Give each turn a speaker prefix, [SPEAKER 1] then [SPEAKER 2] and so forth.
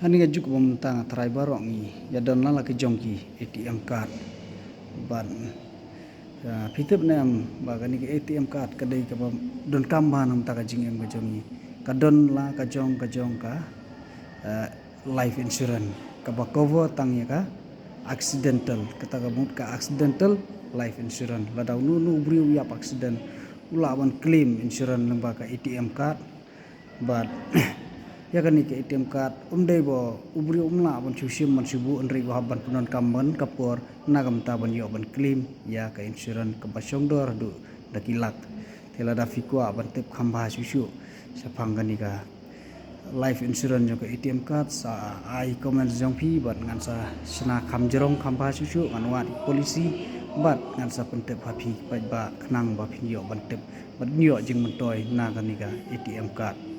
[SPEAKER 1] Hani nga juk bom tang try barong i ya don la ke jongki ATM card ban pitep nem ba gani ke ATM card kadai ka don kamba nam ta ka jingem ka jongi ka don la ka jong ka life insurance ka ba cover tang ya ka accidental kata ka mut ka accidental life insurance la daw nu briu ya accident ula ban claim insurance lamba ka ATM card but ya kan ni ke ATM card dai bo ubri umla ban chusim man sibu andri go haban punan kamban kapor nagam ta ban yo ban claim ya ka insurance ka basong dor du dakilak tela da fikwa ban tep khamba susu sapang gani ka life insurance jo ka ATM card sa ai comment jong phi ban ngan sa sna kham jerong khamba susu ngan wat polisi bat ngan sa pentep hapi pa ba khnang ba phi yo ban tep bat nyo jing man toy na gani ka ATM card